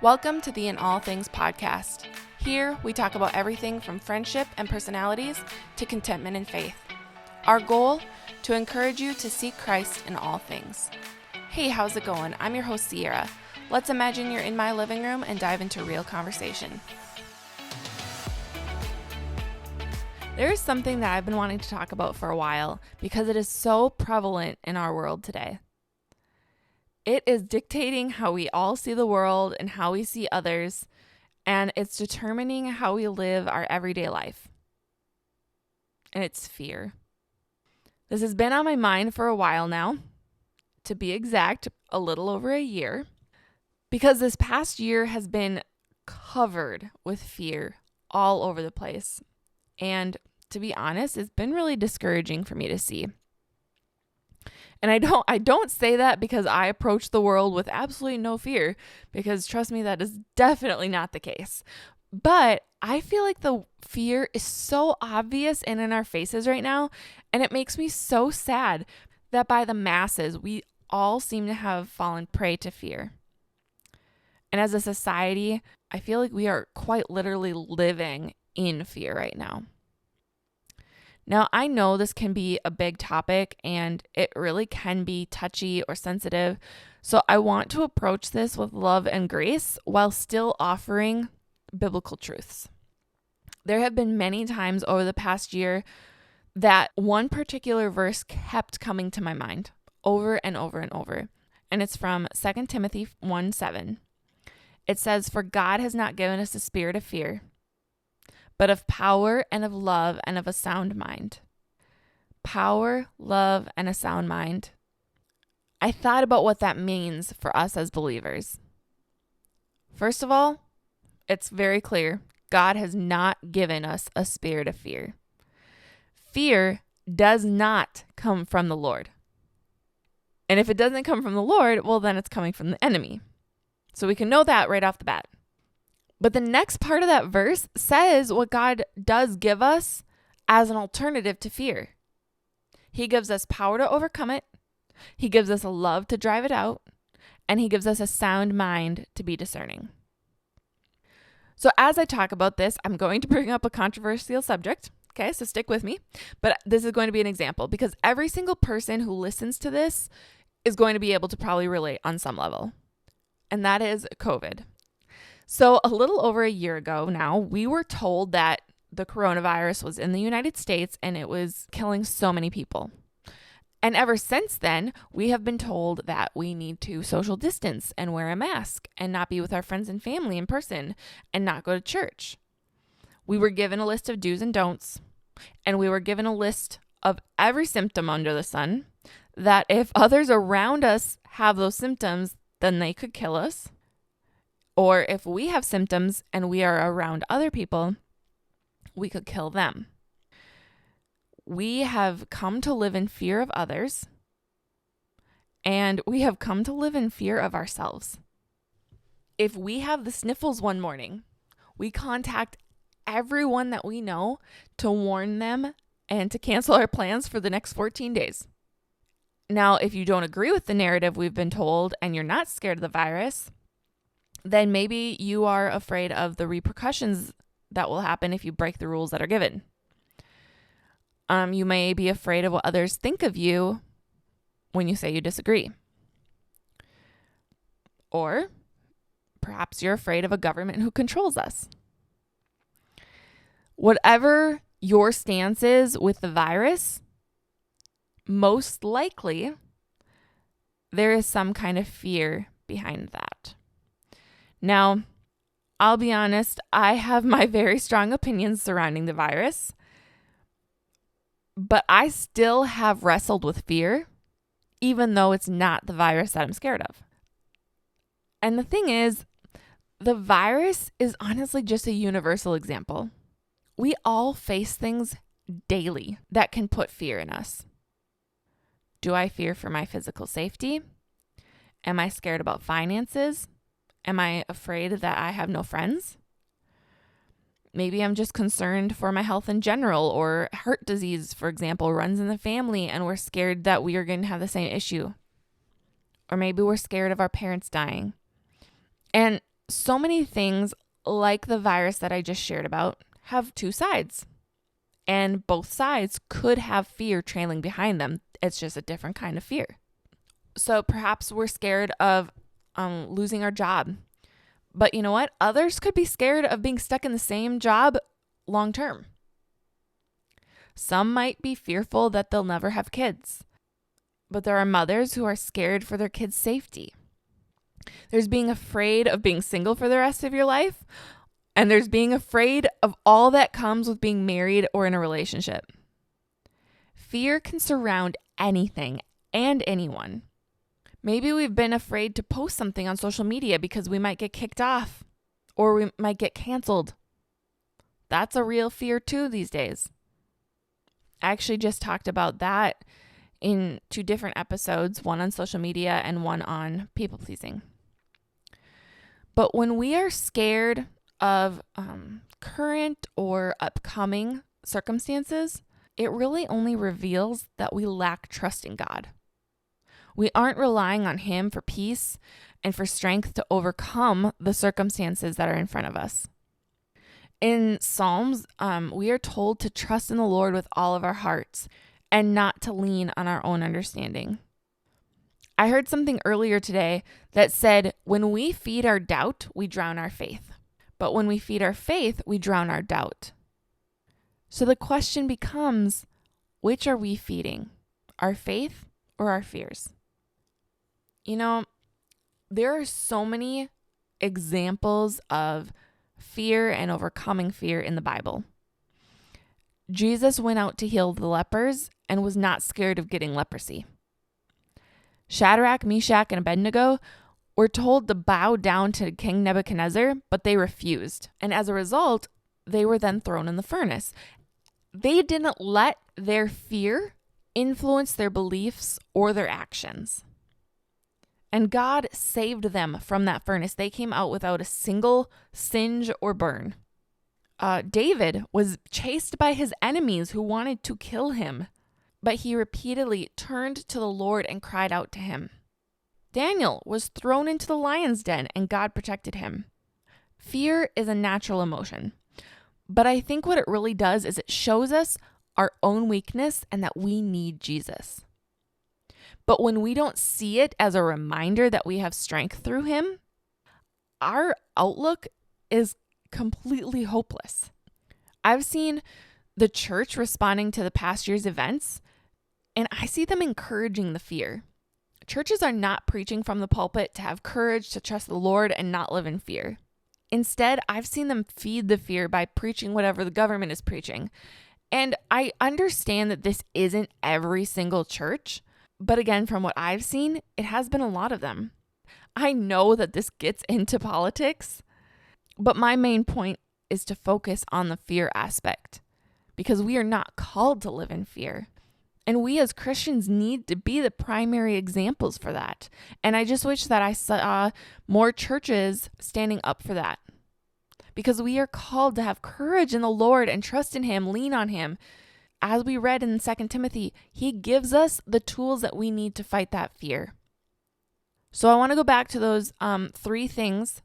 Welcome to the In All Things podcast. Here, we talk about everything from friendship and personalities to contentment and faith. Our goal? To encourage you to seek Christ in all things. Hey, how's it going? I'm your host, Sierra. Let's imagine you're in my living room and dive into real conversation. There is something that I've been wanting to talk about for a while because it is so prevalent in our world today. It is dictating how we all see the world and how we see others, and it's determining how we live our everyday life. And it's fear. This has been on my mind for a while now, to be exact, a little over a year, because this past year has been covered with fear all over the place. And to be honest, it's been really discouraging for me to see. And I don't say that because I approach the world with absolutely no fear, because trust me, that is definitely not the case. But I feel like the fear is so obvious and in our faces right now, and it makes me so sad that by the masses, we all seem to have fallen prey to fear. And as a society, I feel like we are quite literally living in fear right now. Now, I know this can be a big topic and it really can be touchy or sensitive, so I want to approach this with love and grace while still offering biblical truths. There have been many times over the past year that one particular verse kept coming to my mind over and over and over, and it's from 2 Timothy 1:7. It says, "For God has not given us a spirit of fear, but of power and of love and of a sound mind." Power, love, and a sound mind. I thought about what that means for us as believers. First of all, it's very clear. God has not given us a spirit of fear. Fear does not come from the Lord. And if it doesn't come from the Lord, well, then it's coming from the enemy. So we can know that right off the bat. But the next part of that verse says what God does give us as an alternative to fear. He gives us power to overcome it. He gives us a love to drive it out. And he gives us a sound mind to be discerning. So as I talk about this, I'm going to bring up a controversial subject. Okay, so stick with me. But this is going to be an example because every single person who listens to this is going to be able to probably relate on some level. And that is COVID. So a little over a year ago now, we were told that the coronavirus was in the United States and it was killing so many people. And ever since then, we have been told that we need to social distance and wear a mask and not be with our friends and family in person and not go to church. We were given a list of do's and don'ts, and we were given a list of every symptom under the sun, that if others around us have those symptoms, then they could kill us. Or if we have symptoms and we are around other people, we could kill them. We have come to live in fear of others, and we have come to live in fear of ourselves. If we have the sniffles one morning, we contact everyone that we know to warn them and to cancel our plans for the next 14 days. Now, if you don't agree with the narrative we've been told and you're not scared of the virus, then maybe you are afraid of the repercussions that will happen if you break the rules that are given. You may be afraid of what others think of you when you say you disagree. Or perhaps you're afraid of a government who controls us. Whatever your stance is with the virus, most likely there is some kind of fear behind that. Now, I'll be honest, I have my very strong opinions surrounding the virus, but I still have wrestled with fear, even though it's not the virus that I'm scared of. And the thing is, the virus is honestly just a universal example. We all face things daily that can put fear in us. Do I fear for my physical safety? Am I scared about finances? Am I afraid that I have no friends? Maybe I'm just concerned for my health in general, or heart disease, for example, runs in the family and we're scared that we are going to have the same issue. Or maybe we're scared of our parents dying. And So many things, like the virus that I just shared about, have two sides. And both sides could have fear trailing behind them. It's just a different kind of fear. So perhaps we're scared of losing our job. But you know what? Others could be scared of being stuck in the same job long term. Some might be fearful that they'll never have kids. But there are mothers who are scared for their kids' safety. There's being afraid of being single for the rest of your life. And there's being afraid of all that comes with being married or in a relationship. Fear can surround anything and anyone. Maybe we've been afraid to post something on social media because we might get kicked off or we might get canceled. That's a real fear too these days. I actually just talked about that in 2 different episodes, one on social media and one on people pleasing. But when we are scared of current or upcoming circumstances, it really only reveals that we lack trust in God. We aren't relying on Him for peace and for strength to overcome the circumstances that are in front of us. In Psalms, we are told to trust in the Lord with all of our hearts and not to lean on our own understanding. I heard something earlier today that said, when we feed our doubt, we drown our faith. But when we feed our faith, we drown our doubt. So the question becomes, which are we feeding? Our faith or our fears? You know, there are so many examples of fear and overcoming fear in the Bible. Jesus went out to heal the lepers and was not scared of getting leprosy. Shadrach, Meshach, and Abednego were told to bow down to King Nebuchadnezzar, but they refused. And as a result, they were then thrown in the furnace. They didn't let their fear influence their beliefs or their actions. And God saved them from that furnace. They came out without a single singe or burn. David was chased by his enemies who wanted to kill him, but he repeatedly turned to the Lord and cried out to him. Daniel was thrown into the lion's den and God protected him. Fear is a natural emotion, but I think what it really does is it shows us our own weakness and that we need Jesus. But when we don't see it as a reminder that we have strength through Him, our outlook is completely hopeless. I've seen the church responding to the past year's events, and I see them encouraging the fear. Churches are not preaching from the pulpit to have courage to trust the Lord and not live in fear. Instead, I've seen them feed the fear by preaching whatever the government is preaching. And I understand that this isn't every single church, but again, from what I've seen, it has been a lot of them. I know that this gets into politics, but my main point is to focus on the fear aspect because we are not called to live in fear. And we as Christians need to be the primary examples for that. And I just wish that I saw more churches standing up for that. Because we are called to have courage in the Lord and trust in Him, lean on Him. As we read in 2 Timothy, He gives us the tools that we need to fight that fear. So I want to go back to those 3 things,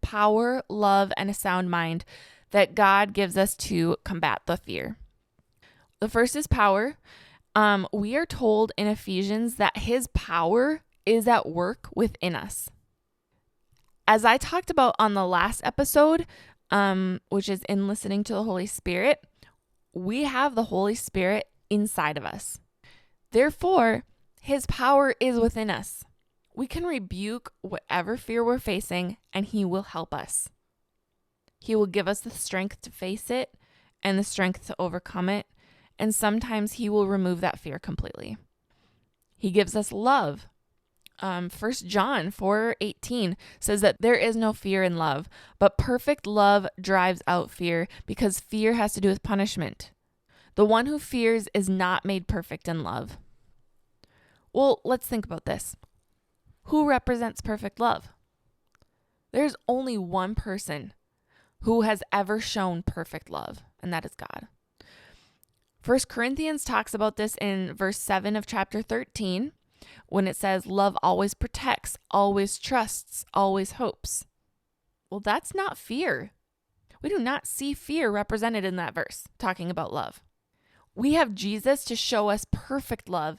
power, love, and a sound mind, that God gives us to combat the fear. The first is power. We are told in Ephesians that His power is at work within us. As I talked about on the last episode, which is in listening to the Holy Spirit, we have the Holy Spirit inside of us. Therefore, His power is within us. We can rebuke whatever fear we're facing, and He will help us. He will give us the strength to face it and the strength to overcome it. And sometimes He will remove that fear completely. He gives us love. 1 John 4:18 says that there is no fear in love, but perfect love drives out fear because fear has to do with punishment. The one who fears is not made perfect in love. Well, let's think about this. Who represents perfect love? There's only one person who has ever shown perfect love, and that is God. 1 Corinthians talks about this in verse 7 of chapter 13 when it says, love always protects, always trusts, always hopes. Well, that's not fear. We do not see fear represented in that verse, talking about love. We have Jesus to show us perfect love,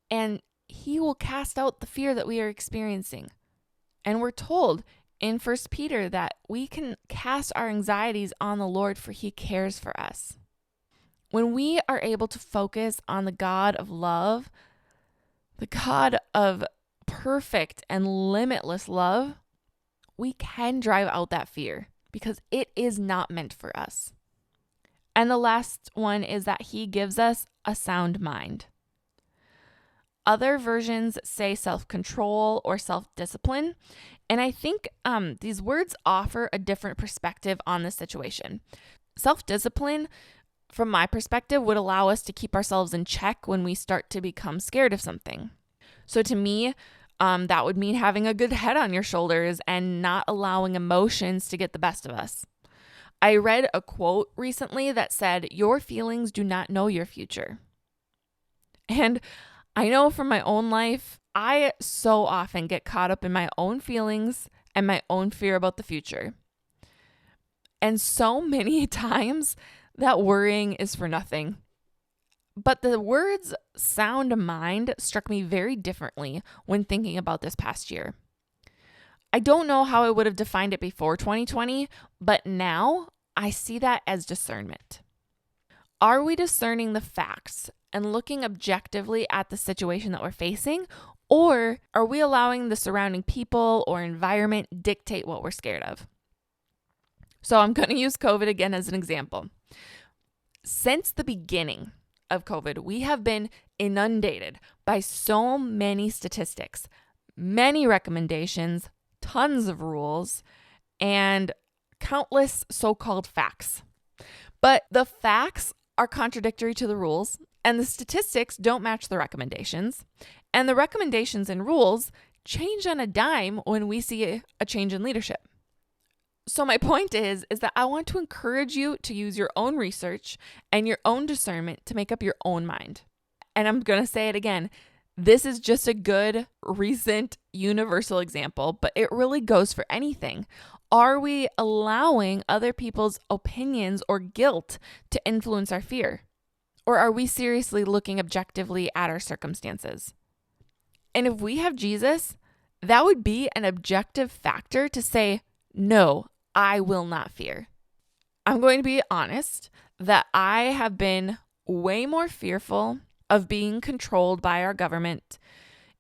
and he will cast out the fear that we are experiencing. And we're told in 1 Peter that we can cast our anxieties on the Lord, for he cares for us. When we are able to focus on the God of love, the God of perfect and limitless love, we can drive out that fear because it is not meant for us. And the last one is that he gives us a sound mind. Other versions say self-control or self-discipline. And I think these words offer a different perspective on the situation. Self-discipline, from my perspective, would allow us to keep ourselves in check when we start to become scared of something. So to me, that would mean having a good head on your shoulders and not allowing emotions to get the best of us. I read a quote recently that said, "Your feelings do not know your future." And I know from my own life, I so often get caught up in my own feelings and my own fear about the future. And so many times that worrying is for nothing. But the words sound mind struck me very differently when thinking about this past year. I don't know how I would have defined it before 2020, but now I see that as discernment. Are we discerning the facts and looking objectively at the situation that we're facing, or are we allowing the surrounding people or environment dictate what we're scared of? So I'm going to use COVID again as an example. Since the beginning of COVID, we have been inundated by so many statistics, many recommendations, tons of rules, and countless so-called facts. But the facts are contradictory to the rules, and the statistics don't match the recommendations. And the recommendations and rules change on a dime when we see a change in leadership. So my point is that I want to encourage you to use your own research and your own discernment to make up your own mind. And I'm going to say it again. This is just a good, recent, universal example, but it really goes for anything. Are we allowing other people's opinions or guilt to influence our fear? Or are we seriously looking objectively at our circumstances? And if we have Jesus, that would be an objective factor to say, no, I will not fear. I'm going to be honest that I have been way more fearful of being controlled by our government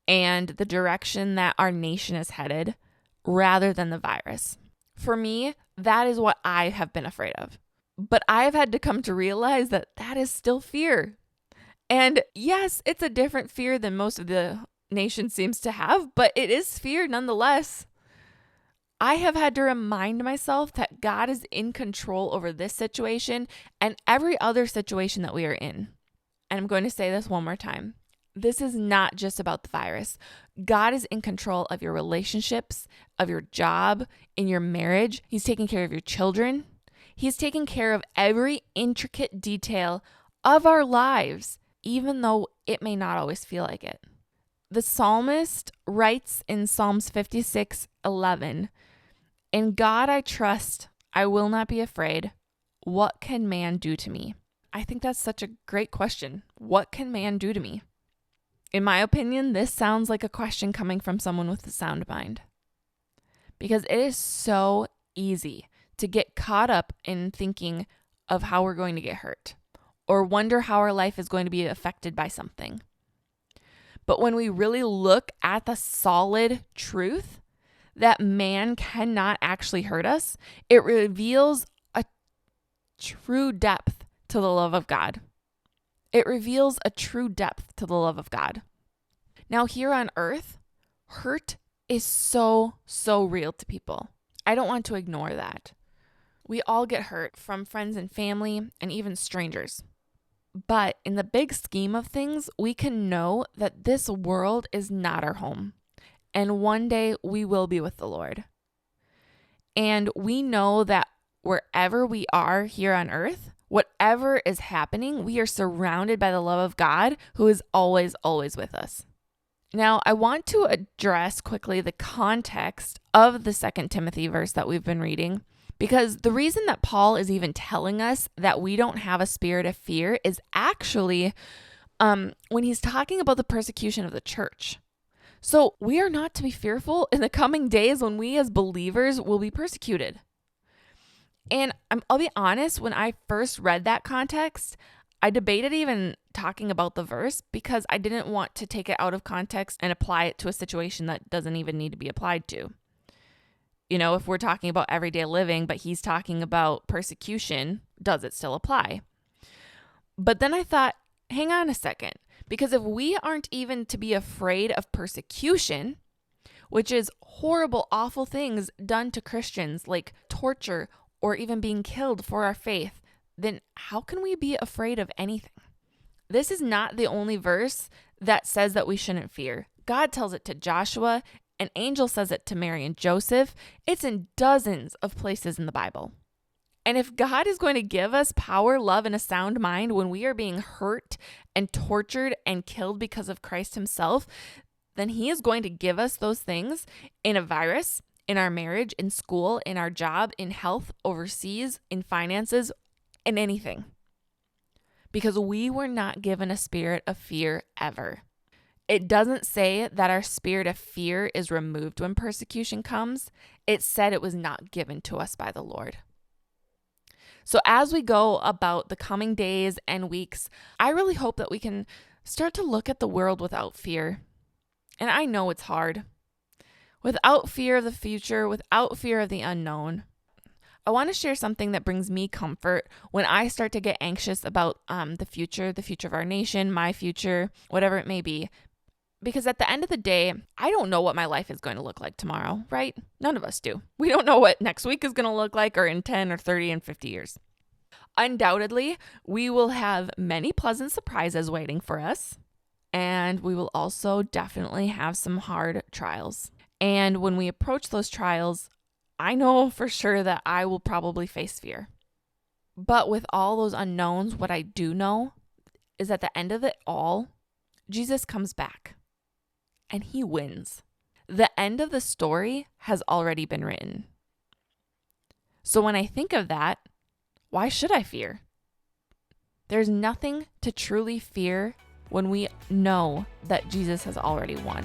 and the direction that our nation is headed rather than the virus. For me, that is what I have been afraid of. But I have had to come to realize that that is still fear. And yes, it's a different fear than most of the nation seems to have, but it is fear nonetheless. I have had to remind myself that God is in control over this situation and every other situation that we are in. And I'm going to say this one more time. This is not just about the virus. God is in control of your relationships, of your job, in your marriage. He's taking care of your children. He's taking care of every intricate detail of our lives, even though it may not always feel like it. The psalmist writes in Psalms 56:11, "In God I trust, I will not be afraid. What can man do to me?" I think that's such a great question. What can man do to me? In my opinion, this sounds like a question coming from someone with a sound mind. Because it is so easy to get caught up in thinking of how we're going to get hurt or wonder how our life is going to be affected by something. But when we really look at the solid truth that man cannot actually hurt us, it reveals a true depth to the love of God. It reveals a true depth to the love of God. Now, here on earth, hurt is so real to people. I don't want to ignore that. We all get hurt from friends and family and even strangers. But in the big scheme of things, we can know that this world is not our home. And one day we will be with the Lord. And we know that wherever we are here on earth, whatever is happening, we are surrounded by the love of God who is always with us. Now, I want to address quickly the context of the 2 Timothy verse that we've been reading, because the reason that Paul is even telling us that we don't have a spirit of fear is actually when he's talking about the persecution of the church. So we are not to be fearful in the coming days when we as believers will be persecuted. And I'll be honest, when I first read that context, I debated even talking about the verse because I didn't want to take it out of context and apply it to a situation that doesn't even need to be applied to. You know, if we're talking about everyday living, but he's talking about persecution, does it still apply? But then I thought, hang on a second, because if we aren't even to be afraid of persecution, which is horrible, awful things done to Christians like torture or even being killed for our faith, then how can we be afraid of anything? This is not the only verse that says that we shouldn't fear. God tells it to Joshua, an angel says it to Mary and Joseph. It's in dozens of places in the Bible. And if God is going to give us power, love, and a sound mind when we are being hurt and tortured and killed because of Christ himself, then he is going to give us those things in a virus, in our marriage, in school, in our job, in health, overseas, in finances, in anything. Because we were not given a spirit of fear ever. It doesn't say that our spirit of fear is removed when persecution comes. It said it was not given to us by the Lord. So as we go about the coming days and weeks, I really hope that we can start to look at the world without fear. And I know it's hard. Without fear of the future, without fear of the unknown. I want to share something that brings me comfort when I start to get anxious about the future of our nation, my future, whatever it may be. Because at the end of the day, I don't know what my life is going to look like tomorrow, right? None of us do. We don't know what next week is going to look like, or in 10 or 30 and 50 years. Undoubtedly, we will have many pleasant surprises waiting for us. And we will also definitely have some hard trials. And when we approach those trials, I know for sure that I will probably face fear. But with all those unknowns, what I do know is at the end of it all, Jesus comes back and he wins. The end of the story has already been written. So when I think of that, why should I fear? There's nothing to truly fear when we know that Jesus has already won.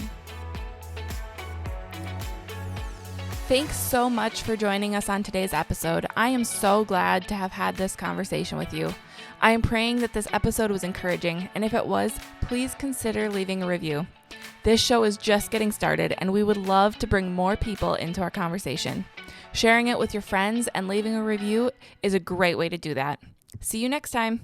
Thanks so much for joining us on today's episode. I am so glad to have had this conversation with you. I am praying that this episode was encouraging, and if it was, please consider leaving a review. This show is just getting started, and we would love to bring more people into our conversation. Sharing it with your friends and leaving a review is a great way to do that. See you next time.